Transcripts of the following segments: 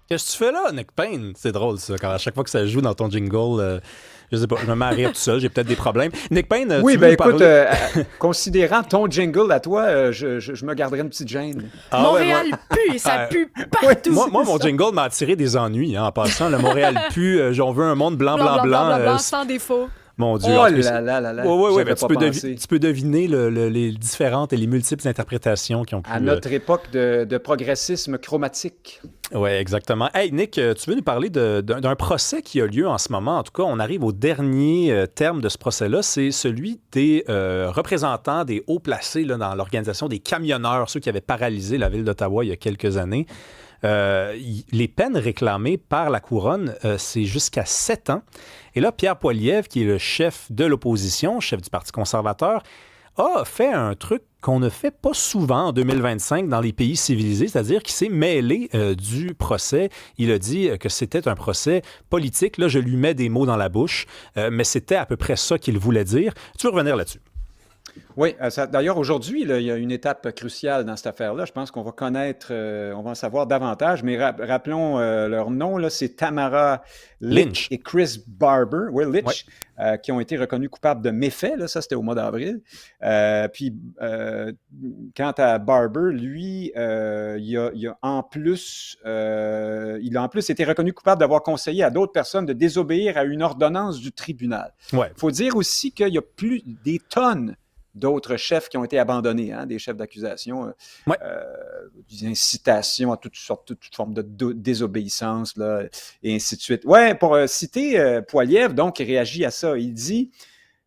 Qu'est-ce que tu fais là, Nick Payne? C'est drôle, ça, quand à chaque fois que ça joue dans ton jingle, je sais pas, je me mets à rire tout seul, j'ai peut-être des problèmes. Nick Payne, Oui, tu veux ben nous écoute, parler? considérant ton jingle à toi, je me garderai une petite gêne. Ah ouais, moi, Montréal pue et ça euh, pue Oui, partout. moi, c'est mon ça. jingle m'a attiré des ennuis, hein, en passant. Le Montréal pue, on veut un monde blanc, Blanc, blanc, blanc, blanc, blanc. blanc, blanc, sans défaut. Mon Dieu, en Oh tout cas, là là là là, ouais, ouais, ouais, ben, j'avais pas pensé. tu peux deviner les différentes et les multiples interprétations qui ont À pu. notre époque de progressisme chromatique. Ouais, exactement. Hey, Nick, tu veux nous parler d'un procès qui a lieu en ce moment? En tout cas, on arrive au dernier terme de ce procès-là. C'est celui des représentants des hauts placés là, dans l'organisation des camionneurs, ceux qui avaient paralysé la ville d'Ottawa il y a quelques années. Les peines réclamées par la couronne, c'est jusqu'à 7 ans. Et là, Pierre Poilievre, qui est le chef de l'opposition, chef du Parti conservateur, a fait un truc qu'on ne fait pas souvent en 2025 dans les pays civilisés, c'est-à-dire qu'il s'est mêlé du procès. Il a dit que c'était un procès politique. Là, je lui mets des mots dans la bouche, mais c'était à peu près ça qu'il voulait dire. Tu veux revenir là-dessus? Oui, d'ailleurs, aujourd'hui, là, il y a une étape cruciale dans cette affaire-là. Je pense qu'on va connaître, on va en savoir davantage, mais rappelons leur nom, là, c'est Tamara Litch Lynch. et Chris Barber, oui, Ouais. Litch, qui ont été reconnus coupables de méfaits. Là, ça, c'était au mois d'avril. Puis, quant à Barber, lui, il a en plus, il a en plus été reconnu coupable d'avoir conseillé à d'autres personnes de désobéir à une ordonnance du tribunal. Ouais. Il faut dire aussi qu'il y a plus des tonnes d'autres chefs qui ont été abandonnés, hein, des chefs d'accusation, Ouais. des incitations à toutes sortes, toute forme de désobéissance, là, et ainsi de suite. Ouais, pour citer Poilievre, donc, il réagit à ça. Il dit,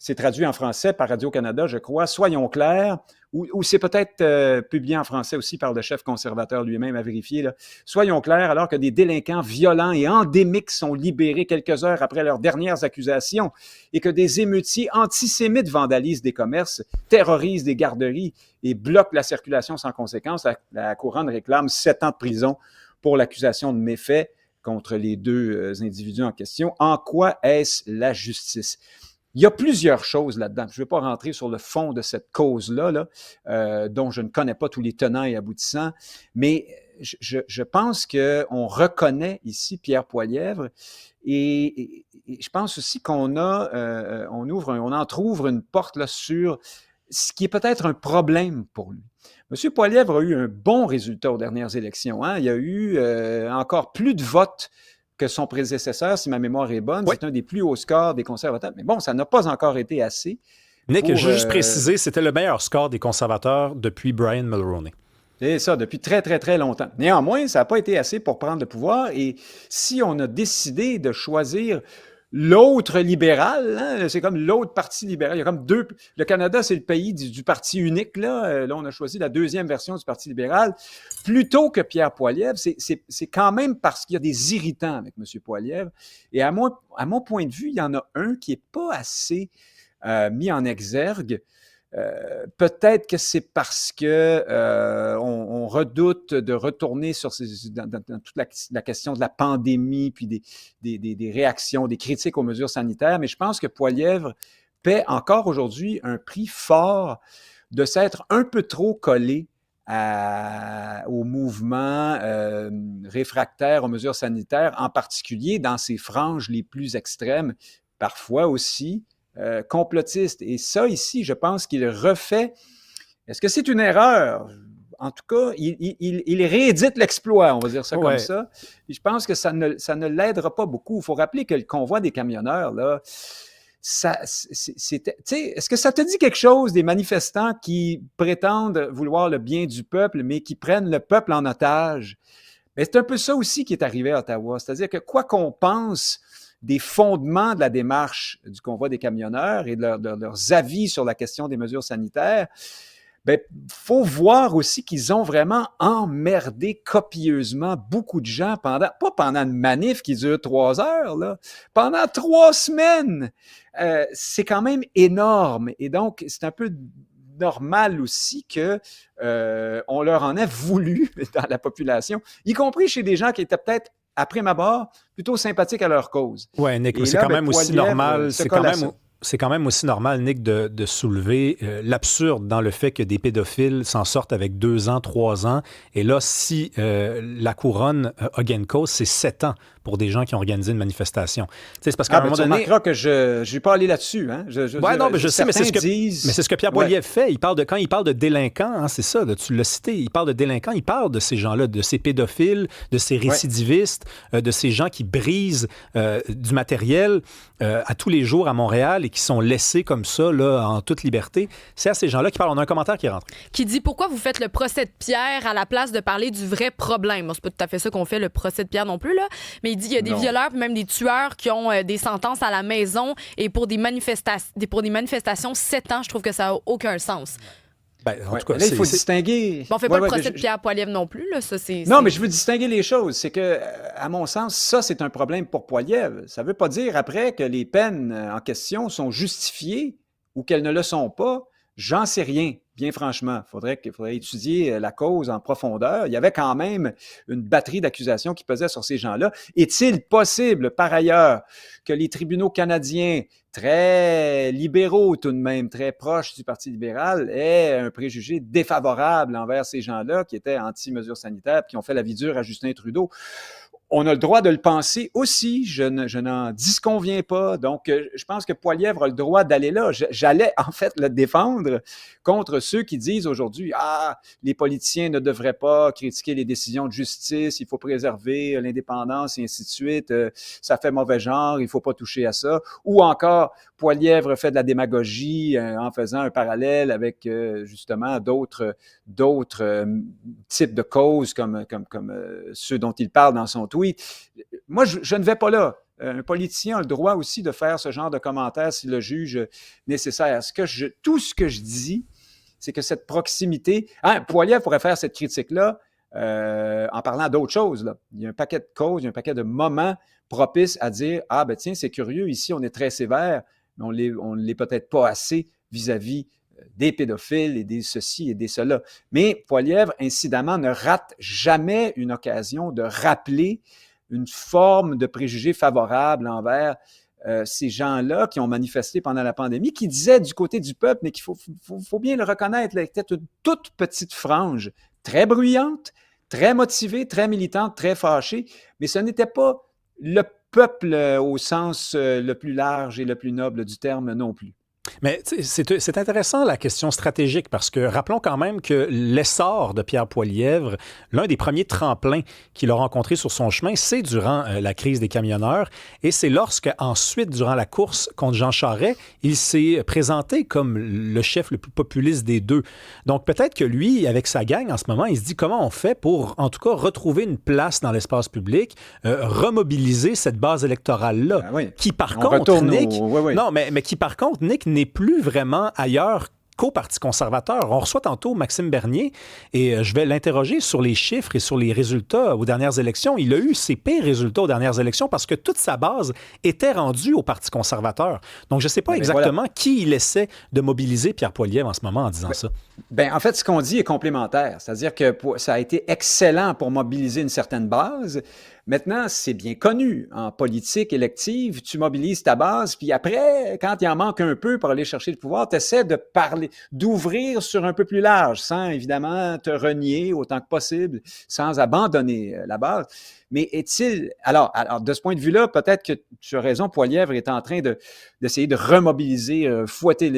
c'est traduit en français par Radio-Canada, je crois, soyons clairs, ou c'est peut-être publié en français aussi par le chef conservateur lui-même à vérifier. Là. Soyons clairs, alors que des délinquants violents et endémiques sont libérés quelques heures après leurs dernières accusations et que des émeutiers antisémites vandalisent des commerces, terrorisent des garderies et bloquent la circulation sans conséquence, la couronne réclame 7 ans de prison pour l'accusation de méfaits contre les deux individus en question. En quoi est-ce la justice? Il y a plusieurs choses là-dedans. Je ne vais pas rentrer sur le fond de cette cause-là, là, dont je ne connais pas tous les tenants et aboutissants, mais je pense qu'on reconnaît ici Pierre Poilievre et je pense aussi qu'on on entrouvre une porte là, sur ce qui est peut-être un problème pour lui. M. Poilievre a eu un bon résultat aux dernières élections. Hein? Il y a eu encore plus de votes que son prédécesseur, si ma mémoire est bonne. Ouais. C'est un des plus hauts scores des conservateurs. Mais bon, ça n'a pas encore été assez Nick, pour... je veux juste préciser, c'était le meilleur score des conservateurs depuis Brian Mulroney. C'est ça, depuis très, très, très longtemps. Néanmoins, ça n'a pas été assez pour prendre le pouvoir. Et si on a décidé de choisir l'autre libéral, hein, c'est comme l'autre parti libéral. Il y a comme deux. Le Canada, c'est le pays du parti unique. Là, on a choisi la deuxième version du Parti libéral. Plutôt que Pierre Poilievre, c'est quand même parce qu'il y a des irritants avec M. Poilievre. Et à mon point de vue, il y en a un qui n'est pas assez mis en exergue. Peut-être que c'est parce que on redoute de retourner dans toute la question de la pandémie, puis des réactions, des critiques aux mesures sanitaires, mais je pense que Poilievre paie encore aujourd'hui un prix fort de s'être un peu trop collé au mouvement réfractaire aux mesures sanitaires, en particulier dans ses franges les plus extrêmes, parfois aussi complotiste. Et ça, ici, je pense qu'il refait. Est-ce que c'est une erreur? En tout cas, il réédite l'exploit, on va dire ça comme ça. Et je pense que ça ne l'aidera pas beaucoup. Il faut rappeler que le convoi des camionneurs, là, est-ce que ça te dit quelque chose des manifestants qui prétendent vouloir le bien du peuple, mais qui prennent le peuple en otage? Mais c'est un peu ça aussi qui est arrivé à Ottawa. C'est-à-dire que quoi qu'on pense des fondements de la démarche du convoi des camionneurs et de leurs avis sur la question des mesures sanitaires, il faut voir aussi qu'ils ont vraiment emmerdé copieusement beaucoup de gens pas pendant une manif qui dure 3 heures, là, pendant 3 semaines. C'est quand même énorme. Et donc, c'est un peu normal aussi qu'on leur en ait voulu dans la population, y compris chez des gens qui étaient peut-être après ma barre, plutôt sympathiques à leur cause. Ouais, Nick, mais Et c'est là, quand même aussi Poilievre normal. se colle à ça. c'est quand même aussi normal, Nick, de soulever l'absurde dans le fait que des pédophiles s'en sortent avec 2 ans, 3 ans. Et là, si la couronne a gain de cause, c'est 7 ans pour des gens qui ont organisé une manifestation. Tu sais, c'est parce qu'à un moment tu donné... remarqueras que je n'ai pas allé là-dessus. Hein? Non, mais je sais, mais c'est disent... ce que Pierre Poilievre fait. Quand il parle de délinquants, hein, c'est ça, tu l'as cité, il parle de délinquants, il parle de ces gens-là, de ces pédophiles, de ces récidivistes, de ces gens qui brisent du matériel à tous les jours à Montréal et qui sont laissés comme ça, là, en toute liberté. C'est à ces gens-là qui parlent. On a un commentaire qui rentre. Qui dit pourquoi vous faites le procès de Pierre à la place de parler du vrai problème. Bon, c'est pas tout à fait ça qu'on fait, le procès de Pierre non plus, là. Mais il dit il y a des violeurs puis même des tueurs qui ont des sentences à la maison et pour des manifestations, 7 ans, je trouve que ça n'a aucun sens. En tout cas, là, il faut distinguer. Bon, on fait pas le procès de Pierre Poilievre non plus. Là. Ça, non, mais je veux distinguer les choses. C'est que, à mon sens, ça, c'est un problème pour Poilievre. Ça ne veut pas dire après que les peines en question sont justifiées ou qu'elles ne le sont pas. J'en sais rien, bien franchement. Il faudrait étudier la cause en profondeur. Il y avait quand même une batterie d'accusations qui pesait sur ces gens-là. Est-il possible, par ailleurs, que les tribunaux canadiens, très libéraux tout de même, très proches du Parti libéral, aient un préjugé défavorable envers ces gens-là qui étaient anti-mesures sanitaires, qui ont fait la vie dure à Justin Trudeau? On a le droit de le penser aussi, je n'en disconviens pas. Donc, je pense que Poilievre a le droit d'aller là. J'allais, en fait, le défendre contre ceux qui disent aujourd'hui « Ah, les politiciens ne devraient pas critiquer les décisions de justice, il faut préserver l'indépendance et ainsi de suite, ça fait mauvais genre, il ne faut pas toucher à ça. » Ou encore, Poilievre fait de la démagogie en faisant un parallèle avec, justement, d'autres types de causes comme ceux dont il parle dans son tweet. Moi, je ne vais pas là. Un politicien a le droit aussi de faire ce genre de commentaires s'il le juge nécessaire. Tout ce que je dis, c'est que cette proximité... Poilievre pourrait faire cette critique-là en parlant d'autres choses. Là. Il y a un paquet de causes, il y a un paquet de moments propices à dire « Ah, ben tiens, c'est curieux, ici, on est très sévère, mais on ne l'est peut-être pas assez vis-à-vis des pédophiles et des ceci et des cela. » Mais Poilievre, incidemment, ne rate jamais une occasion de rappeler une forme de préjugé favorable envers ces gens-là qui ont manifesté pendant la pandémie, qui disaient du côté du peuple, mais qu'il faut bien le reconnaître, là, était une toute petite frange, très bruyante, très motivée, très militante, très fâchée, mais ce n'était pas le peuple au sens le plus large et le plus noble du terme non plus. Mais c'est intéressant la question stratégique parce que rappelons quand même que l'essor de Pierre Poilievre, l'un des premiers tremplins qu'il a rencontré sur son chemin, c'est durant la crise des camionneurs et c'est lorsque ensuite, durant la course contre Jean Charest, il s'est présenté comme le chef le plus populiste des deux. Donc peut-être que lui, avec sa gang en ce moment, il se dit comment on fait pour en tout cas retrouver une place dans l'espace public, remobiliser cette base électorale-là, qui par contre, Nick... Non, mais qui par contre, Nick, n'est plus vraiment ailleurs qu'au Parti conservateur. On reçoit tantôt Maxime Bernier et je vais l'interroger sur les chiffres et sur les résultats aux dernières élections. Il a eu ses pires résultats aux dernières élections parce que toute sa base était rendue au Parti conservateur. Donc, je ne sais pas exactement qui il essaie de mobiliser, Pierre Poilievre, en ce moment en disant ça. En fait, ce qu'on dit est complémentaire. C'est-à-dire que ça a été excellent pour mobiliser une certaine base. Maintenant, c'est bien connu. En politique élective, tu mobilises ta base, puis après, quand il en manque un peu pour aller chercher le pouvoir, tu essaies de parler, d'ouvrir sur un peu plus large, sans évidemment te renier autant que possible, sans abandonner la base. Mais est-il... Alors, de ce point de vue-là, peut-être que tu as raison, Poilievre est en train d'essayer de remobiliser, fouetter,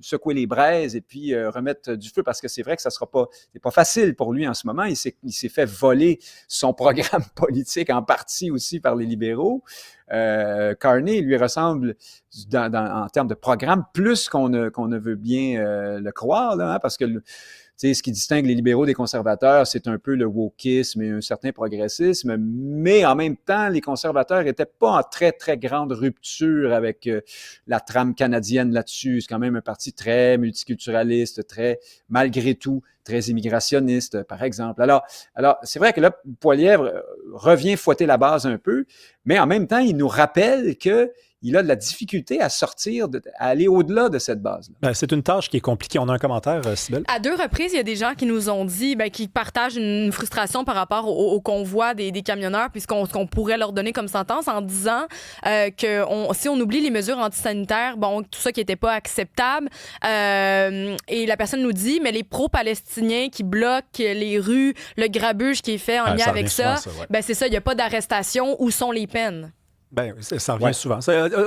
secouer les braises et puis remettre du feu, parce que c'est vrai que c'est pas facile pour lui en ce moment. Il s'est fait voler son programme politique en partie aussi par les libéraux. Carney lui ressemble en termes de programme plus qu'on ne veut bien le croire, là, parce que ce qui distingue les libéraux des conservateurs, c'est un peu le wokisme et un certain progressisme, mais en même temps, les conservateurs n'étaient pas en très, très grande rupture avec la trame canadienne là-dessus. C'est quand même un parti très multiculturaliste, très, malgré tout, très immigrationniste, par exemple. Alors c'est vrai que là, Poilievre revient fouetter la base un peu, mais en même temps, il nous rappelle que il a de la difficulté à sortir, à aller au-delà de cette base-là. Ben, c'est une tâche qui est compliquée. On a un commentaire, Cybèle? À 2 reprises, il y a des gens qui nous ont dit qu'ils partagent une frustration par rapport au convoi des camionneurs, puisqu'on pourrait leur donner comme sentence en disant que si on oublie les mesures antisanitaires, tout ça qui n'était pas acceptable. Et la personne nous dit, mais les pro-palestiniens qui bloquent les rues, le grabuge qui est fait en lien avec ça, c'est ça, il n'y a pas d'arrestation. Où sont les peines? Ben, ça revient souvent.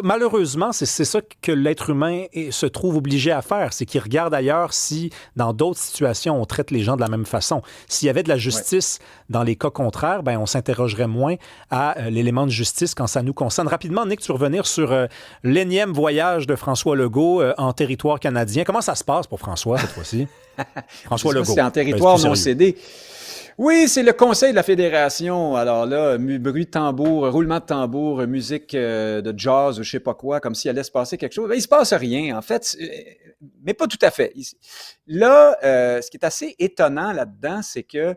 Malheureusement, c'est ça que l'être humain se trouve obligé à faire. C'est qu'il regarde ailleurs si, dans d'autres situations, on traite les gens de la même façon. S'il y avait de la justice dans les cas contraires, on s'interrogerait moins à l'élément de justice quand ça nous concerne. Rapidement, Nick, tu veux revenir sur l'énième voyage de François Legault en territoire canadien. Comment ça se passe pour François cette fois-ci? François Legault. C'est en territoire non cédé. Oui, c'est le Conseil de la Fédération. Alors là, bruit de tambour, roulement de tambour, musique de jazz, je sais pas quoi, comme s'il allait se passer quelque chose. Il se passe rien, en fait, mais pas tout à fait. Là, ce qui est assez étonnant là-dedans, c'est que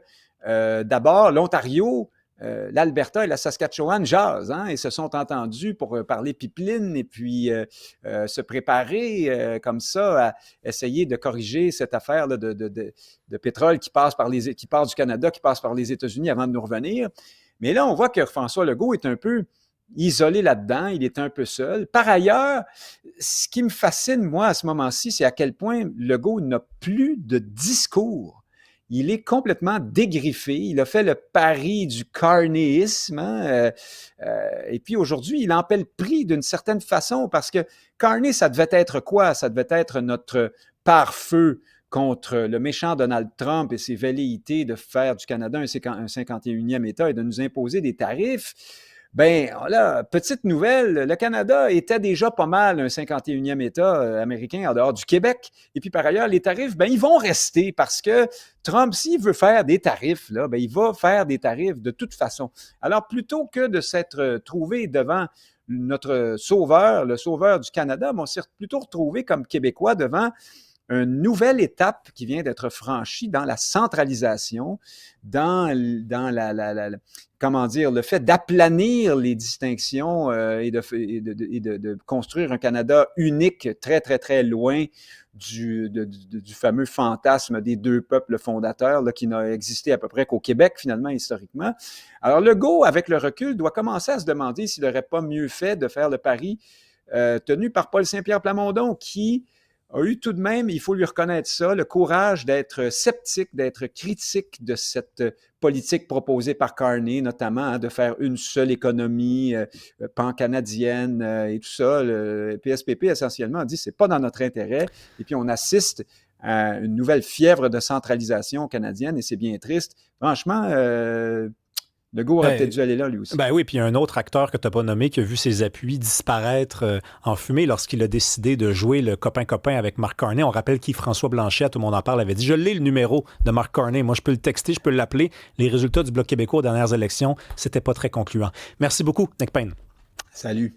d'abord, l'Ontario, l'Alberta et la Saskatchewan jasent, et se sont entendus pour parler pipeline et puis se préparer comme ça à essayer de corriger cette affaire là, de pétrole qui passe du Canada, qui passe par les États-Unis avant de nous revenir. Mais là, on voit que François Legault est un peu isolé là-dedans, il est un peu seul. Par ailleurs, ce qui me fascine, moi, à ce moment-ci, c'est à quel point Legault n'a plus de discours. Il est complètement dégriffé. Il a fait le pari du carnéisme. Et puis aujourd'hui, il en paie le prix d'une certaine façon parce que Carney, ça devait être quoi? Ça devait être notre pare-feu contre le méchant Donald Trump et ses velléités de faire du Canada un 51e État et de nous imposer des tarifs. Ben là, petite nouvelle, le Canada était déjà pas mal un 51e État américain en dehors du Québec. Et puis par ailleurs, les tarifs, ils vont rester parce que Trump, s'il veut faire des tarifs, là, il va faire des tarifs de toute façon. Alors plutôt que de s'être trouvé devant notre sauveur, le sauveur du Canada, on s'est plutôt retrouvé comme Québécois devant une nouvelle étape qui vient d'être franchie dans la centralisation, dans le fait d'aplanir les distinctions et de construire un Canada unique très, très, très loin du fameux fantasme des deux peuples fondateurs là, qui n'a existé à peu près qu'au Québec, finalement, historiquement. Alors, Legault, avec le recul, doit commencer à se demander s'il n'aurait pas mieux fait de faire le pari tenu par Paul Saint-Pierre Plamondon, qui a eu tout de même, il faut lui reconnaître ça, le courage d'être sceptique, d'être critique de cette politique proposée par Carney, notamment de faire une seule économie pan-canadienne et tout ça. Le PSPP, essentiellement, a dit c'est pas dans notre intérêt. Et puis, on assiste à une nouvelle fièvre de centralisation canadienne et c'est bien triste. Franchement, Legault aurait peut-être dû aller là, lui aussi. Ben oui, puis il y a un autre acteur que tu n'as pas nommé qui a vu ses appuis disparaître en fumée lorsqu'il a décidé de jouer le copain-copain avec Mark Carney. On rappelle François Blanchet, tout le monde en parle, avait dit « Je l'ai le numéro de Mark Carney. Moi, je peux le texter, je peux l'appeler. » Les résultats du Bloc québécois aux dernières élections, c'était pas très concluant. Merci beaucoup, Nick Payne. Salut.